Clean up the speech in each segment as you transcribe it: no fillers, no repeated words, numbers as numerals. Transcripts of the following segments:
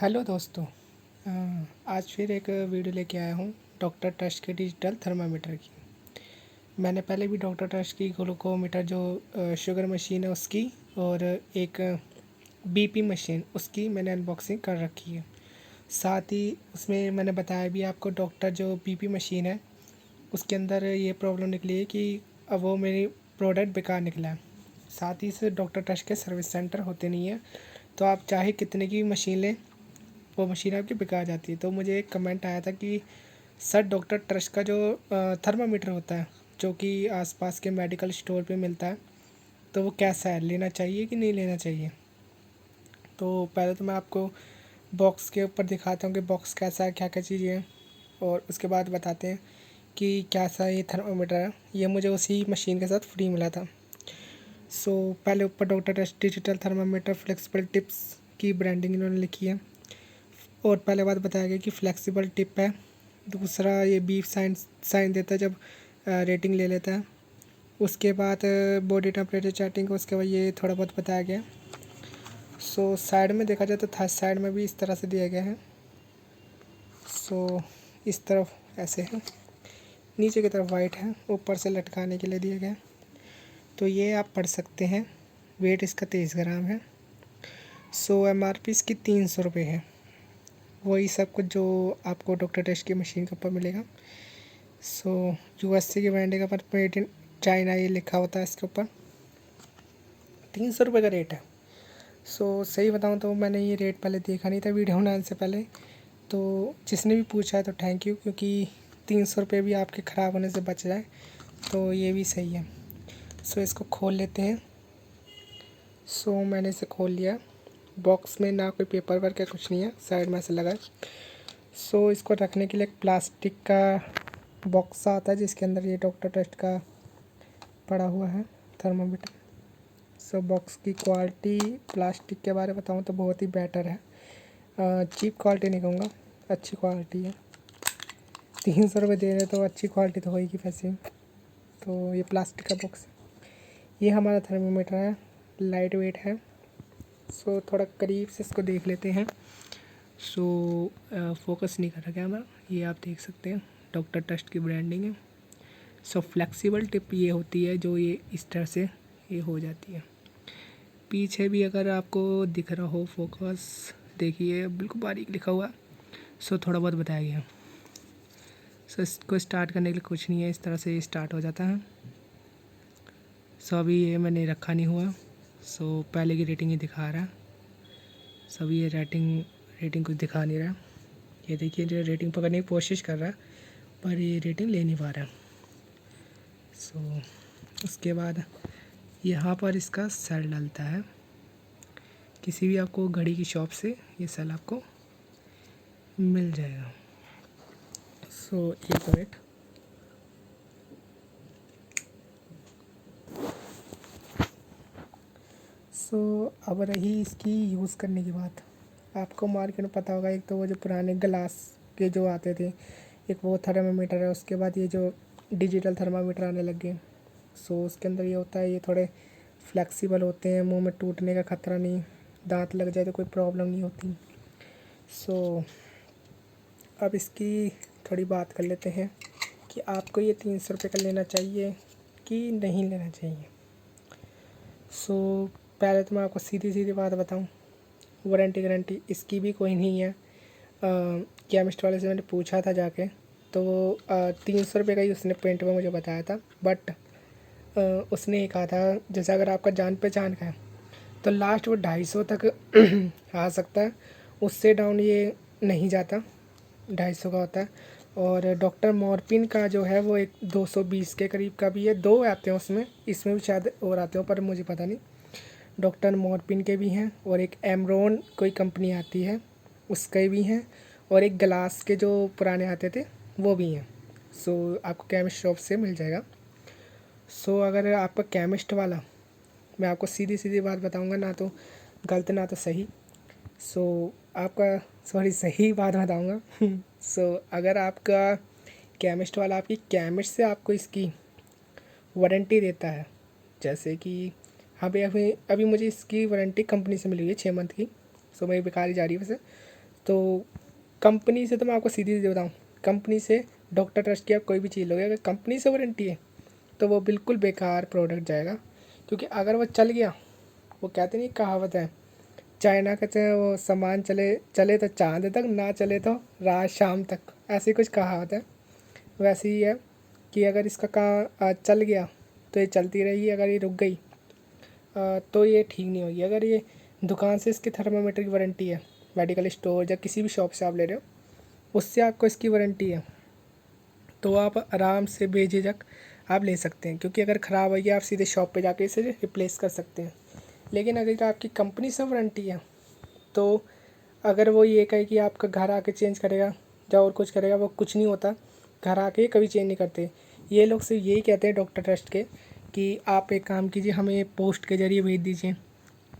Hello दोस्तों। आज फिर एक वीडियो लेके आया हूँ डॉक्टर टच के डिजिटल थर्मामीटर की। मैंने पहले भी डॉक्टर टच की ग्लूकोमीटर जो शुगर मशीन है उसकी और एक बीपी मशीन उसकी मैंने अनबॉक्सिंग कर रखी है। साथ ही उसमें मैंने बताया भी आपको डॉक्टर जो बीपी मशीन है उसके अंदर ये प्रॉब्लम निकली है कि अब वो मेरी प्रोडक्ट बेकार निकला है। साथ ही इस डॉक्टर टच के सर्विस सेंटर होते नहीं है, तो आप चाहे कितने की मशीन लें वो मशीन आपकी बेकार जाती है। तो मुझे एक कमेंट आया था कि सर डॉक्टर ट्रस्ट का जो थर्मामीटर होता है जो कि आसपास के मेडिकल स्टोर पे मिलता है, तो वो कैसा है, लेना चाहिए कि नहीं लेना चाहिए। तो पहले तो मैं आपको बॉक्स के ऊपर दिखाता हूँ कि बॉक्स कैसा है, क्या क्या चीज़ें हैं, और उसके बाद बताते हैं कि कैसा ये थर्मामीटर है। ये मुझे उसी मशीन के साथ फ्री मिला था। पहले ऊपर doctor trust digital thermometer flexible tips की ब्रांडिंग इन्होंने लिखी है। और पहले बात बताया गया कि फ्लेक्सिबल टिप है। दूसरा ये बीफ साइन देता है जब रेटिंग ले लेता है। उसके बाद बॉडी टेम्परेचर चैटिंग, उसके बाद ये थोड़ा बहुत बताया गया। साइड में देखा जाए तो थर्ड साइड में भी इस तरह से दिया गया है। इस तरफ ऐसे है, नीचे की तरफ वाइट है, ऊपर से लटकाने के लिए दिया गया। तो ये आप पढ़ सकते हैं। वेट इसका 23 ग्राम है। MRP इसकी 300 रुपये है। वही सब कुछ जो आपको डॉक्टर टेस्ट की मशीन के ऊपर मिलेगा। USA की ब्रांड का पर मेड इन चाइना ये लिखा होता है इसके ऊपर। 300 रुपये का रेट है। सही बताऊँ तो मैंने ये रेट पहले देखा नहीं था वीडियो बनाने से पहले। तो जिसने भी पूछा है तो थैंक यू, क्योंकि 300 रुपये भी आपके ख़राब होने से बच जाए तो ये भी सही है। इसको खोल लेते हैं। मैंने इसे खोल लिया। बॉक्स में ना कोई पेपर वर्क या कुछ नहीं है, साइड में ऐसे लगा है। इसको रखने के लिए एक प्लास्टिक का बॉक्स आता है जिसके अंदर ये डॉक्टर टेस्ट का पड़ा हुआ है थर्मामीटर। बॉक्स की क्वालिटी प्लास्टिक के बारे में बताऊँ तो बहुत ही बेटर है। चीप क्वालिटी नहीं कहूँगा, अच्छी क्वालिटी है। 300 रुपये दे रहे तो अच्छी क्वालिटी तो होगी वैसे। तो ये प्लास्टिक का बॉक्स है। ये हमारा थर्मामीटर है, लाइट वेट है। थोड़ा करीब से इसको देख लेते हैं। फोकस नहीं कर रहा कैमरा, ये आप देख सकते हैं डॉक्टर टेस्ट की ब्रांडिंग है। फ्लेक्सिबल टिप ये होती है जो ये इस तरह से ये हो जाती है। पीछे भी अगर आपको दिख रहा हो फोकस, देखिए बिल्कुल बारीक लिखा हुआ। थोड़ा बहुत बताया गया। इसको स्टार्ट करने के लिए कुछ नहीं है, इस तरह से ये स्टार्ट हो जाता है। अभी ये मैंने रखा नहीं हुआ। पहले की रेटिंग ही दिखा रहा है। अभी ये रेटिंग कुछ दिखा नहीं रहा। ये देखिए जो रेटिंग पकड़ने की कोशिश कर रहा है पर ये रेटिंग ले नहीं पा रहा। उसके बाद यहाँ पर इसका सेल डलता है। किसी भी आपको घड़ी की शॉप से ये सेल आपको मिल जाएगा। एक मिनट। अब रही इसकी यूज़ करने की बात। आपको मार्केट में पता होगा, एक तो वो जो पुराने ग्लास के जो आते थे, एक वो थर्मामीटर है। उसके बाद ये जो डिजिटल थर्मामीटर आने लग गए। उसके अंदर ये होता है, ये थोड़े फ्लेक्सिबल होते हैं, मुंह में टूटने का ख़तरा नहीं, दांत लग जाए तो कोई प्रॉब्लम नहीं होती। अब इसकी थोड़ी बात कर लेते हैं कि आपको ये 300 रुपये का लेना चाहिए कि नहीं लेना चाहिए। पहले तो मैं आपको सीधी सीधी बात बताऊं, वारंटी गारंटी इसकी भी कोई नहीं है। केमिस्ट वाले से मैंने पूछा था जाके, तो 300 रुपये का ही उसने पेंट में मुझे बताया था। बट उसने ये कहा था जैसे अगर आपका जान पहचान का है तो लास्ट वो 250 तक आ सकता है, उससे डाउन ये नहीं जाता। 250 का होता है। और डॉक्टर मॉर्फिन का जो है वो एक 220 के करीब का भी है। 2 आते हैं उसमें, इसमें भी शायद और आते हो पर मुझे पता नहीं। डॉक्टर मॉर्फिन के भी हैं और एक एमरोन कोई कंपनी आती है उसके भी हैं, और एक ग्लास के जो पुराने आते थे वो भी हैं। आपको केमिस्ट शॉप से मिल जाएगा। अगर आपका केमिस्ट वाला, मैं आपको सीधी सीधी बात बताऊंगा, ना तो गलत ना तो सही। आपका सही बात बताऊंगा। अगर आपका केमिस्ट वाला आपकी केमिस्ट से आपको इसकी वारंटी देता है, जैसे कि हाँ भाई अभी मुझे इसकी वारंटी कंपनी से मिली हुई है 6 मंथ की। मेरी बेकार ही जा रही है वैसे। तो कंपनी से तो मैं आपको सीधी सीधी बताऊँ, कंपनी से डॉक्टर ट्रस्ट की आप कोई भी चीज़ लोगे, अगर कंपनी से वारंटी है तो वो बिल्कुल बेकार प्रोडक्ट जाएगा। क्योंकि अगर वो चल गया, वो कहते नहीं कहावत है, चाइना कहते हैं वो सामान चले चले तो चाँद तक, ना चले तो रात शाम तक, ऐसी कुछ कहावत है। वैसे ही है कि अगर इसका काम चल गया तो ये चलती रहेगी, अगर ये रुक गई तो ये ठीक नहीं होगी। अगर ये दुकान से इसकी थर्मामीटर की वारंटी है, मेडिकल स्टोर या किसी भी शॉप से आप ले रहे हो, उससे आपको इसकी वारंटी है, तो आप आराम से बेझिझक आप ले सकते हैं। क्योंकि अगर ख़राब हो गया आप सीधे शॉप पे जाके इसे रिप्लेस कर सकते हैं। लेकिन अगर आपकी कंपनी से वारंटी है तो अगर वो ये कहे कि आपका घर आके चेंज करेगा या और कुछ करेगा, वो कुछ नहीं होता। घर आके कभी चेंज नहीं करते। ये लोग सिर्फ यही कहते हैं डॉक्टर ट्रस्ट के कि आप एक काम कीजिए, हमें पोस्ट के ज़रिए भेज दीजिए।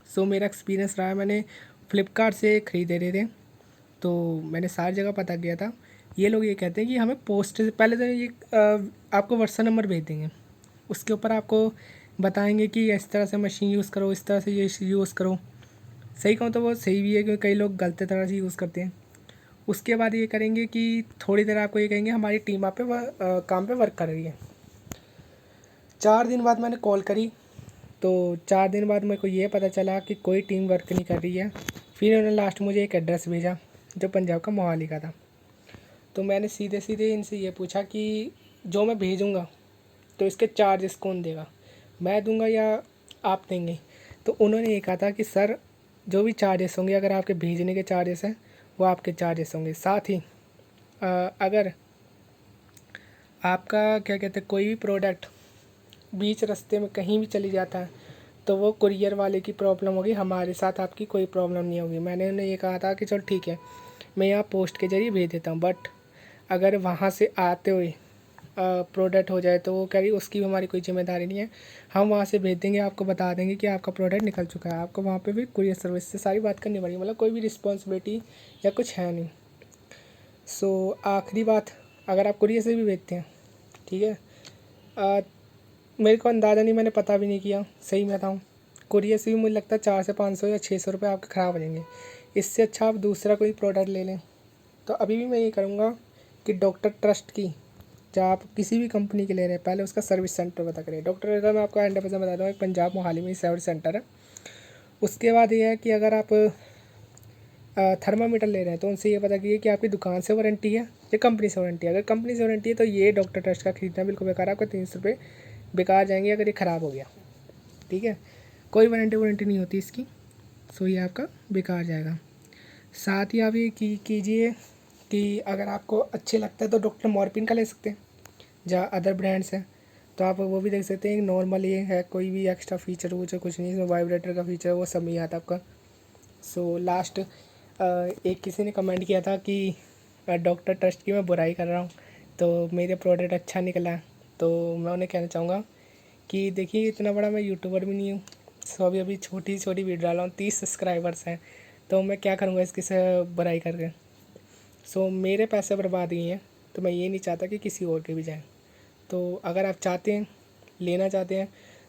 सो मेरा एक्सपीरियंस रहा है, मैंने फ़्लिपकार्ट से ख़रीदे रहे थे, तो मैंने सारी जगह पता किया था। ये लोग ये कहते हैं कि हमें पोस्ट से पहले तो ये आपको व्हाट्सएप नंबर भेज देंगे, उसके ऊपर आपको बताएंगे कि इस तरह से मशीन यूज़ करो, इस तरह से ये यूज़ करो। सही कहूँ तो वो सही भी है, क्योंकि कई लोग गलत तरह से यूज़ करते हैं। उसके बाद ये करेंगे कि थोड़ी देर आपको ये कहेंगे हमारी टीम आप पे काम पे वर्क कर रही है। 4 दिन बाद मैंने कॉल करी, तो 4 दिन बाद मेरे को ये पता चला कि कोई टीम वर्क नहीं कर रही है। फिर उन्होंने लास्ट मुझे एक एड्रेस भेजा जो पंजाब का मोहाली का था। तो मैंने सीधे सीधे इनसे ये पूछा कि जो मैं भेजूँगा तो इसके चार्जेस कौन देगा, मैं दूंगा या आप देंगे? तो उन्होंने ये कहा था कि सर जो भी चार्जेस होंगे, अगर आपके भेजने के चार्जेस हैं वो आपके चार्जेस होंगे। साथ ही अगर आपका क्या कहते हैं कोई भी प्रोडक्ट बीच रास्ते में कहीं भी चली जाता है तो वो कुरियर वाले की प्रॉब्लम होगी, हमारे साथ आपकी कोई प्रॉब्लम नहीं होगी। मैंने उन्हें ये कहा था कि चलो ठीक है, मैं यहाँ पोस्ट के ज़रिए भेज देता हूँ, बट अगर वहाँ से आते हुए प्रोडक्ट हो जाए तो वो कह रही उसकी भी हमारी कोई जिम्मेदारी नहीं है, हम वहाँ से भेज देंगे, आपको बता देंगे कि आपका प्रोडक्ट निकल चुका है। आपको वहाँ पे भी कुरियर सर्विस से सारी बात करनी पड़ेगी, मतलब कोई भी रिस्पॉन्सिबिलिटी या कुछ है नहीं। सो आखिरी बात, अगर आप कुरियर से भी भेजते हैं, ठीक है, मेरे को अंदाज़ा नहीं, मैंने पता भी नहीं किया, सही में बताऊँ, कुरियर से भी मुझे लगता है 400-500 या 600 रुपये आपके ख़राब हो जाएंगे। इससे अच्छा आप दूसरा कोई प्रोडक्ट ले लें। तो अभी भी मैं ये करूँगा कि डॉक्टर ट्रस्ट की, जब आप किसी भी कंपनी के ले रहे हैं, पहले उसका सर्विस सेंटर पता करें। डॉक्टर का मैं आपको 100% बता दूँ, एक पंजाब मोहाली में सर्विस सेंटर है। उसके बाद ये है कि अगर आप थर्मामीटर ले रहे हैं तो उनसे ये पता कीजिए कि आपकी दुकान से वारंटी है या कंपनी से वारंटी है। अगर कंपनी से वारंटी है तो ये डॉक्टर ट्रस्ट का खरीदना बिल्कुल बेकार है, आपको 300 रुपये बेकार जाएंगे अगर ये ख़राब हो गया, ठीक है। कोई वारंटी नहीं होती इसकी, सो ये आपका बेकार जाएगा। साथ ही आप ये कीजिए कि अगर आपको अच्छे लगता है तो डॉक्टर मॉर्फिन का ले सकते हैं, जहाँ अदर ब्रांड्स हैं तो आप वो भी देख सकते हैं। नॉर्मल ये है, कोई भी एक्स्ट्रा फीचर वूचर कुछ नहीं, इसमें वाइब्रेटर का फीचर वो सब नहीं आता आपका। सो लास्ट एक किसी ने कमेंट किया था कि डॉक्टर ट्रस्ट की मैं बुराई कर रहा हूँ, तो मेरे प्रोडक्ट अच्छा निकला। तो मैं उन्हें कहना चाहूँगा कि देखिए इतना बड़ा मैं यूट्यूबर भी नहीं हूँ, सो अभी छोटी छोटी वीडियो डाला हूँ, 30 सब्सक्राइबर्स हैं, तो मैं क्या करूँगा इसकी से बुराई करके। सो मेरे पैसे बर्बाद ही हैं, तो मैं ये नहीं चाहता कि किसी और के भी जाएँ। तो अगर आप चाहते हैं, लेना चाहते हैं,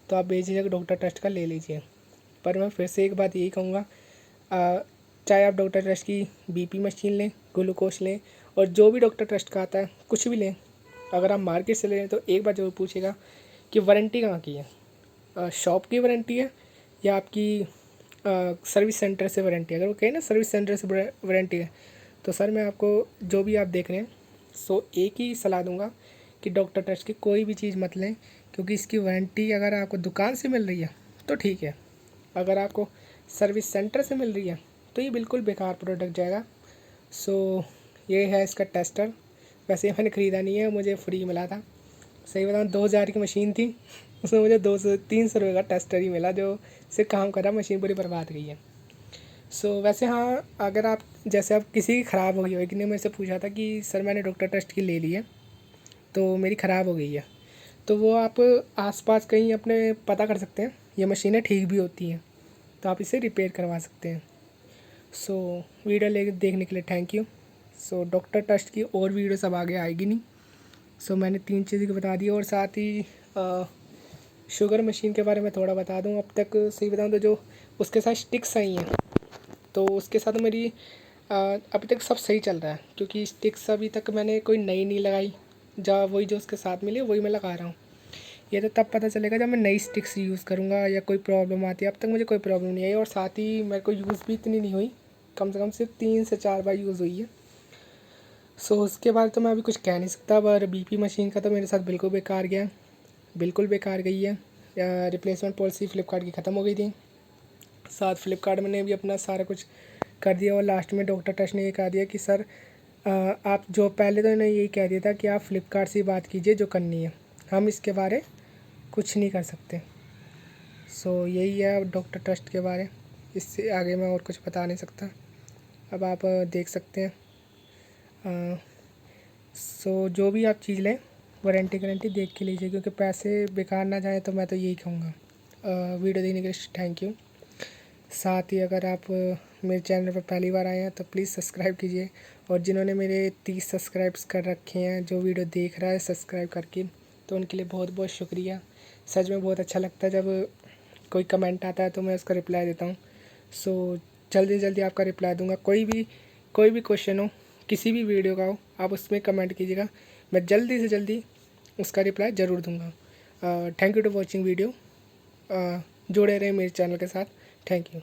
तो आप बेझिझक डॉक्टर ट्रस्ट का ले लीजिए। पर मैं फिर से एक बात यही कहूँगा, चाहे आप डॉक्टर ट्रस्ट की बीपी मशीन लें, ग्लूकोज लें, और जो भी डॉक्टर ट्रस्ट का आता है कुछ भी लें, अगर आप मार्केट से ले रहे हैं तो एक बार ज़रूर पूछिएगा कि वारंटी कहाँ की है, शॉप की वारंटी है या आपकी सर्विस सेंटर से वारंटी है। अगर वो कहें ना सर्विस सेंटर से वारंटी है, तो सर मैं आपको जो भी आप देख रहे हैं, सो एक ही सलाह दूंगा कि डॉक्टर ट्रस्ट की कोई भी चीज़ मत लें, क्योंकि इसकी वारंटी अगर आपको दुकान से मिल रही है तो ठीक है, अगर आपको सर्विस सेंटर से मिल रही है तो ये बिल्कुल बेकार प्रोडक्ट जाएगा। सो ये है इसका टेस्टर। वैसे मैंने ख़रीदा नहीं है, मुझे फ्री मिला था। सही बताऊँ 2000 की मशीन थी, उसमें मुझे 200-300 रुपये का टेस्टर ही मिला, जो से काम करा, मशीन पूरी बर्बाद गई है। सो वैसे हाँ, अगर आप जैसे आप किसी की ख़राब हो गई होगी, ने मेरे से पूछा था कि सर मैंने डॉक्टर ट्रस्ट की ले ली है तो मेरी ख़राब हो गई है, तो वो आप आसपास कहीं अपने पता कर सकते हैं, ये मशीनें ठीक भी होती हैं, तो आप इसे रिपेयर करवा सकते हैं। सो वीडियो देखने के लिए thank you. So doctor trust की और वीडियो सब आगे आएगी नहीं। सो मैंने 3 चीज़ें बता दी, और साथ ही शुगर मशीन के बारे में थोड़ा बता दूं। अब तक सही बताऊं तो जो उसके साथ स्टिक्स आई हैं, तो उसके साथ मेरी अभी तक सब सही चल रहा है, क्योंकि स्टिक्स अभी तक मैंने कोई नई नहीं लगाई, वही जो उसके साथ मिली वही मैं लगा रहा हूँ। ये तो तब पता चलेगा जब मैं नई स्टिक्स यूज़ करूँगा या कोई प्रॉब्लम आती है। अब तक मुझे कोई प्रॉब्लम नहीं आई, और साथ ही मेरे को यूज़ भी इतनी नहीं हुई, कम से कम सिर्फ 3 से 4 बार यूज़ हुई है। सो उसके बाद तो मैं अभी कुछ कह नहीं सकता। पर BP मशीन का तो मेरे साथ बिल्कुल बेकार गया, बिल्कुल बेकार गई है। रिप्लेसमेंट पॉलिसी फ़्लिपकार्ट की ख़त्म हो गई थी, साथ फ्लिपकार्ट ने भी अपना सारा कुछ कर दिया। और लास्ट में डॉक्टर टच ने ये कहा दिया कि सर आप जो पहले तो इन्होंने यही कह दिया था कि आप फ्लिपकार्ट से बात कीजिए जो करनी है, हम इसके बारे कुछ नहीं कर सकते। सो यही है डॉक्टर ट्रस्ट के बारे, इससे आगे मैं और कुछ बता नहीं सकता। अब आप देख सकते हैं। सो जो भी आप चीज़ लें वारंटी गारंटी देख के लीजिए, क्योंकि पैसे बेकार ना जाए, तो मैं तो यही कहूँगा। वीडियो देखने के लिए थैंक यू। साथ ही अगर आप मेरे चैनल पर पहली बार आए हैं तो प्लीज़ सब्सक्राइब कीजिए, और जिन्होंने मेरे 30 सब्सक्राइब्स कर रखे हैं, जो वीडियो देख रहा है सब्सक्राइब करके, तो उनके लिए बहुत बहुत शुक्रिया। सच में बहुत अच्छा लगता है जब कोई कमेंट आता है तो मैं उसका रिप्लाई देता हूँ। सो जल्दी से जल्दी आपका रिप्लाई दूँगा। कोई भी क्वेश्चन हो, किसी भी वीडियो का हो, आप उसमें कमेंट कीजिएगा, मैं जल्दी से जल्दी उसका रिप्लाई ज़रूर दूँगा। Thank you to watching video. जुड़े रहें मेरे चैनल के साथ। Thank you.